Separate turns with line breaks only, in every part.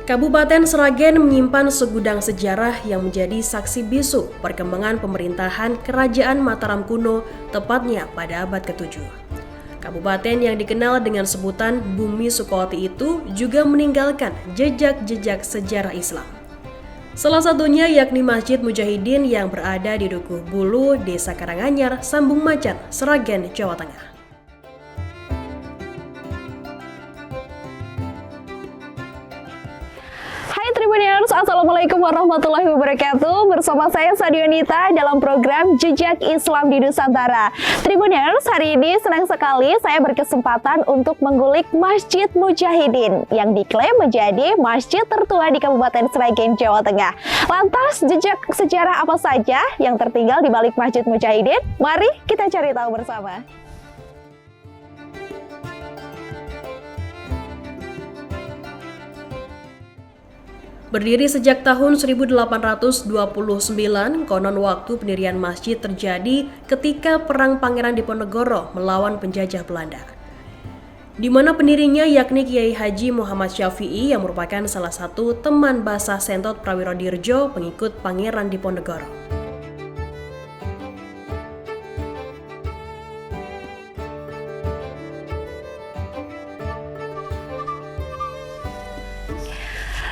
Kabupaten Sragen menyimpan segudang sejarah yang menjadi saksi bisu perkembangan pemerintahan Kerajaan Mataram kuno, tepatnya pada abad ke-7. Kabupaten yang dikenal dengan sebutan Bumi Sukowati itu juga meninggalkan jejak-jejak sejarah Islam. Salah satunya yakni Masjid Mujahidin yang berada di Dukuh Bulu, Desa Karanganyar, Sambung Macan, Sragen, Jawa Tengah.
Tribuners, Assalamualaikum warahmatullahi wabarakatuh. Bersama saya Sadionita dalam program Jejak Islam di Nusantara. Tribuners, hari ini senang sekali saya berkesempatan untuk mengulik Masjid Mujahidin yang diklaim menjadi masjid tertua di Kabupaten Sragen, Jawa Tengah. Lantas, jejak sejarah apa saja yang tertinggal di balik Masjid Mujahidin? Mari kita cari tahu bersama.
Berdiri sejak tahun 1829, konon waktu pendirian masjid terjadi ketika Perang Pangeran Diponegoro melawan penjajah Belanda, di mana pendirinya yakni Kiai Haji Muhammad Syafi'i yang merupakan salah satu teman Basa Sentot Prawirodirjo, pengikut Pangeran Diponegoro.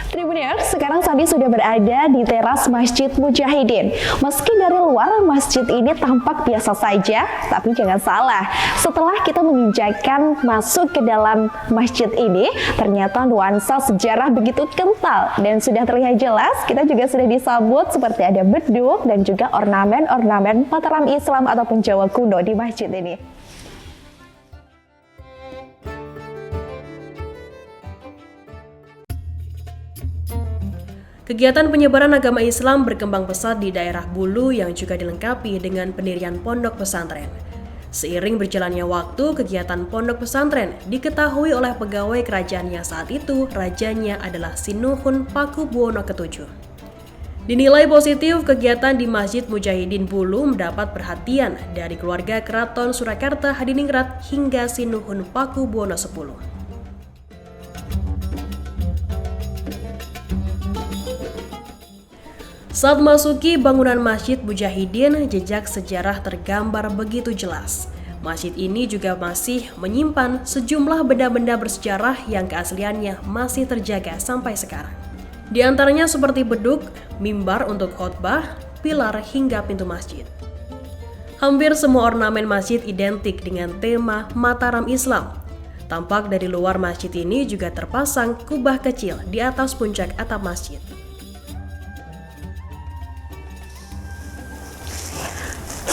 Tribuners, sekarang Sadi sudah berada di teras Masjid Mujahidin. Meski dari luar masjid ini tampak biasa saja, tapi jangan salah. Setelah kita menginjakan masuk ke dalam masjid ini, ternyata nuansa sejarah begitu kental dan sudah terlihat jelas. Kita juga sudah disambut seperti ada beduk dan juga ornamen-ornamen Mataram Islam ataupun Jawa kuno di masjid ini.
Kegiatan penyebaran agama Islam berkembang pesat di daerah Bulu yang juga dilengkapi dengan pendirian pondok pesantren. Seiring berjalannya waktu, kegiatan pondok pesantren diketahui oleh pegawai kerajaan yang saat itu rajanya adalah Sinuhun Pakubuwono ke-7. Dinilai positif, kegiatan di Masjid Mujahidin Bulu mendapat perhatian dari keluarga Keraton Surakarta Hadiningrat hingga Sinuhun Pakubuwono X. Saat memasuki bangunan Masjid Mujahidin, jejak sejarah tergambar begitu jelas. Masjid ini juga masih menyimpan sejumlah benda-benda bersejarah yang keasliannya masih terjaga sampai sekarang. Di antaranya seperti beduk, mimbar untuk khotbah, pilar hingga pintu masjid. Hampir semua ornamen masjid identik dengan tema Mataram Islam. Tampak dari luar masjid ini juga terpasang kubah kecil di atas puncak atap masjid.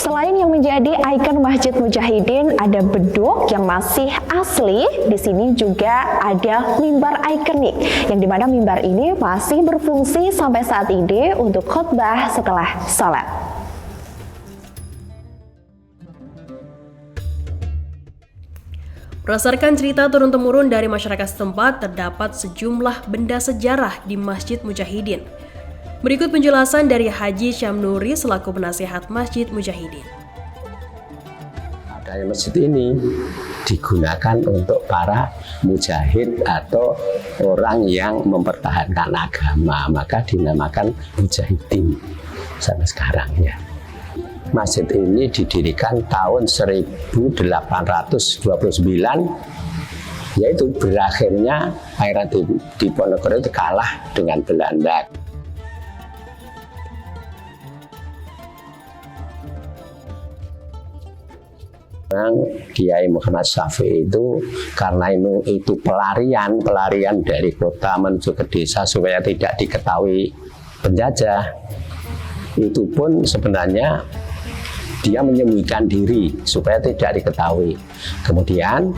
Selain yang menjadi ikon Masjid Mujahidin, ada beduk yang masih asli. Di sini juga ada mimbar ikonik, yang dimana mimbar ini masih berfungsi sampai saat ini untuk khotbah setelah sholat.
Berdasarkan cerita turun-temurun dari masyarakat setempat, terdapat sejumlah benda sejarah di Masjid Mujahidin. Berikut penjelasan dari Haji Syamnuri selaku penasihat Masjid Mujahidin.
Adanya masjid ini digunakan untuk para mujahid atau orang yang mempertahankan agama, maka dinamakan Mujahidin sampai sekarang ya. Masjid ini didirikan tahun 1829, yaitu berakhirnya Pangeran Diponegoro itu kalah dengan Belanda. Kiai Muhammad Syafi'i itu karena itu pelarian dari kota menuju ke desa supaya tidak diketahui penjajah. Itu pun sebenarnya dia menyembunyikan diri supaya tidak diketahui. Kemudian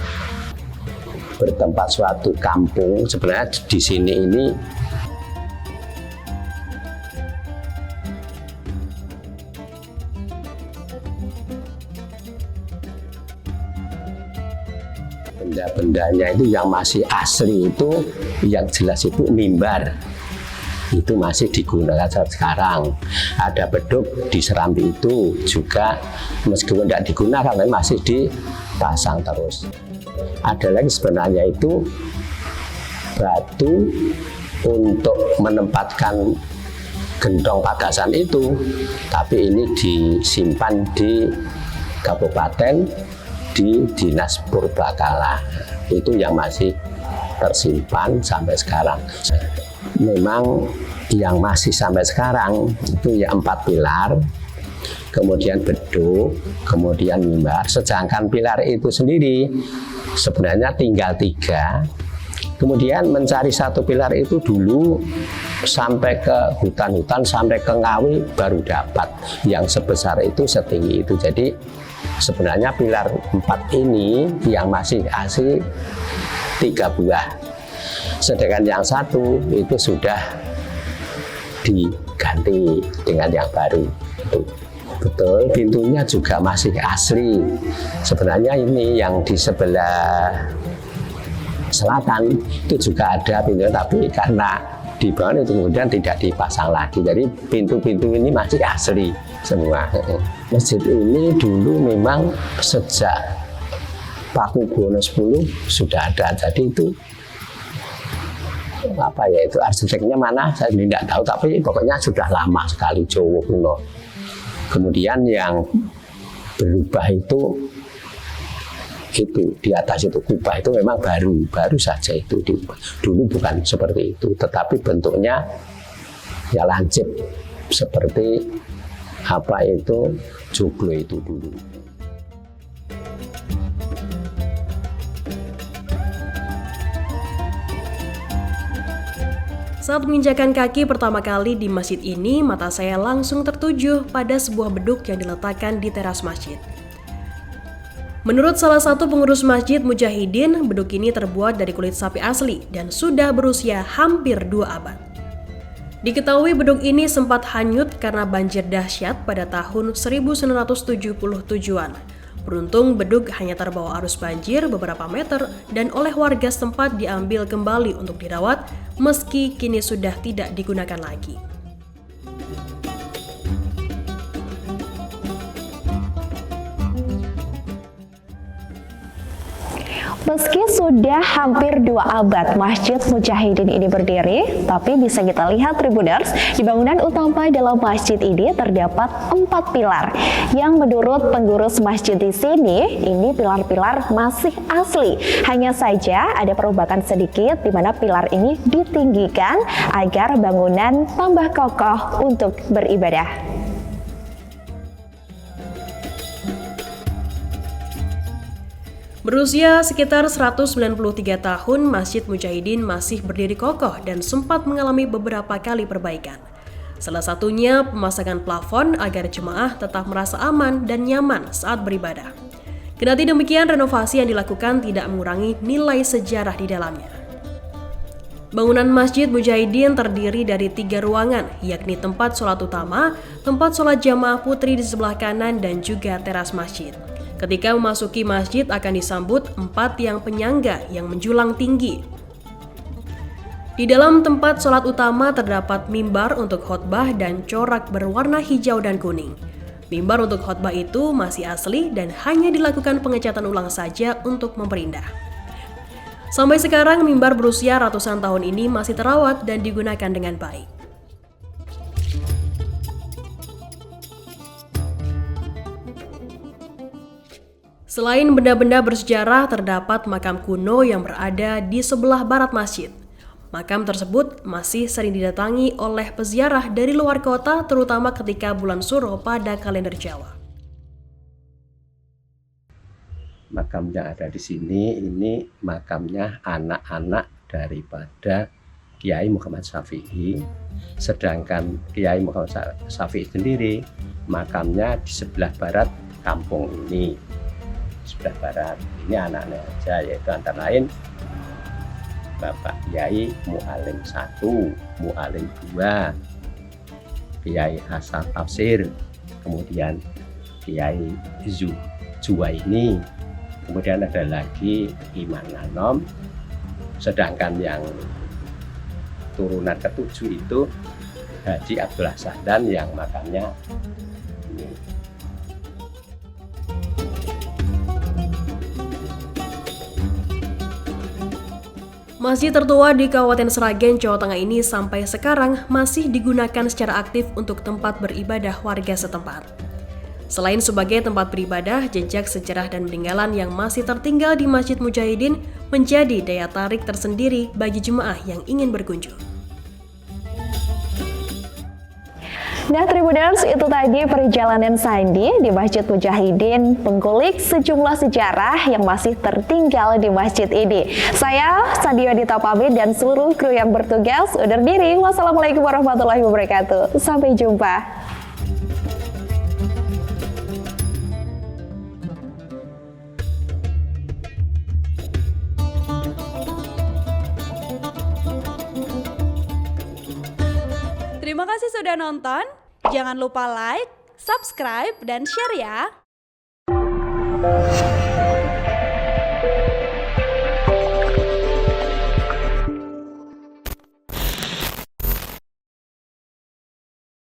bertempat suatu kampung, sebenarnya di sini ini benda-bendanya itu yang masih asli itu, yang jelas itu mimbar. Itu masih digunakan saat sekarang. Ada beduk di Serambi itu juga meskipun tidak digunakan, tapi masih dipasang terus. Ada lagi sebenarnya itu batu untuk menempatkan gentong pagasan itu, tapi ini disimpan di kabupaten di Dinas Purbakala, itu yang masih tersimpan sampai sekarang. Memang yang masih sampai sekarang itu ya 4 pilar, kemudian beduk, kemudian mimbar. Sedangkan pilar itu sendiri sebenarnya tinggal 3. Kemudian mencari satu pilar itu dulu sampai ke hutan-hutan, sampai ke Ngawi baru dapat yang sebesar itu, setinggi itu. Jadi sebenarnya pilar 4 ini yang masih asli 3 buah. Sedangkan yang 1 itu sudah diganti dengan yang baru. Betul, pintunya juga masih asli. Sebenarnya ini yang di sebelah selatan itu juga ada pintu, tapi karena dibangun itu kemudian tidak dipasang lagi. Jadi pintu-pintu ini masih asli semua. Masjid ini dulu memang sejak Pakubuwono X sudah ada. Jadi itu apa ya, itu arsiteknya mana saya tidak tahu, tapi pokoknya sudah lama sekali, Jawa kuno. Kemudian yang berubah itu di atas itu kubah itu memang baru saja itu diubah. Dulu bukan seperti itu, tetapi bentuknya ya lancip seperti apa itu joglo itu dulu.
Saat menginjakan kaki pertama kali di masjid ini, mata saya langsung tertuju pada sebuah beduk yang diletakkan di teras masjid. Menurut salah satu pengurus masjid Mujahidin, beduk ini terbuat dari kulit sapi asli dan sudah berusia hampir 2 abad. Diketahui beduk ini sempat hanyut karena banjir dahsyat pada tahun 1977-an. Beruntung beduk hanya terbawa arus banjir beberapa meter dan oleh warga setempat diambil kembali untuk dirawat, meski kini sudah tidak digunakan lagi.
Meski sudah hampir 2 abad Masjid Mujahidin ini berdiri, tapi bisa kita lihat Tribuners, di bangunan utama dalam masjid ini terdapat 4 pilar. Yang menurut pengurus masjid di sini, ini pilar-pilar masih asli. Hanya saja ada perubahan sedikit di mana pilar ini ditinggikan agar bangunan tambah kokoh untuk beribadah.
Berusia sekitar 193 tahun, Masjid Mujahidin masih berdiri kokoh dan sempat mengalami beberapa kali perbaikan. Salah satunya pemasangan plafon agar jemaah tetap merasa aman dan nyaman saat beribadah. Kendati demikian, renovasi yang dilakukan tidak mengurangi nilai sejarah di dalamnya. Bangunan Masjid Mujahidin terdiri dari 3 ruangan, yakni tempat sholat utama, tempat sholat jamaah putri di sebelah kanan, dan juga teras masjid. Ketika memasuki masjid akan disambut 4 tiang penyangga yang menjulang tinggi. Di dalam tempat sholat utama terdapat mimbar untuk khotbah dan corak berwarna hijau dan kuning. Mimbar untuk khotbah itu masih asli dan hanya dilakukan pengecatan ulang saja untuk memperindah. Sampai sekarang mimbar berusia ratusan tahun ini masih terawat dan digunakan dengan baik. Selain benda-benda bersejarah, terdapat makam kuno yang berada di sebelah barat masjid. Makam tersebut masih sering didatangi oleh peziarah dari luar kota, terutama ketika bulan Suro pada kalender Jawa.
Makam yang ada di sini ini makamnya anak-anak daripada Kiai Muhammad Syafi'i. Sedangkan Kiai Muhammad Syafi'i sendiri makamnya di sebelah barat kampung ini. Sebelah barat ini anak-anak aja, yaitu antara lain Bapak Kiai Mu'alim 1, Mu'alim 2, Kiai Hasan Tafsir, kemudian Kiai Juwaini, kemudian ada lagi Iman Nanom. Sedangkan yang turunan ke-7 itu Haji Abdullah Sahdan yang makamnya ini.
Masjid tertua di Kabupaten Sragen, Jawa Tengah ini sampai sekarang masih digunakan secara aktif untuk tempat beribadah warga setempat. Selain sebagai tempat beribadah, jejak sejarah dan peninggalan yang masih tertinggal di Masjid Mujahidin menjadi daya tarik tersendiri bagi jemaah yang ingin berkunjung.
Nah, Tribuners, itu tadi perjalanan Sandi di Masjid Mujahidin, mengkulik sejumlah sejarah yang masih tertinggal di masjid ini. Saya, Sandi Wadita pamit dan seluruh kru yang bertugas undur diri. Wassalamualaikum warahmatullahi wabarakatuh. Sampai jumpa.
Terima kasih sudah nonton. Jangan lupa like, subscribe, dan share ya.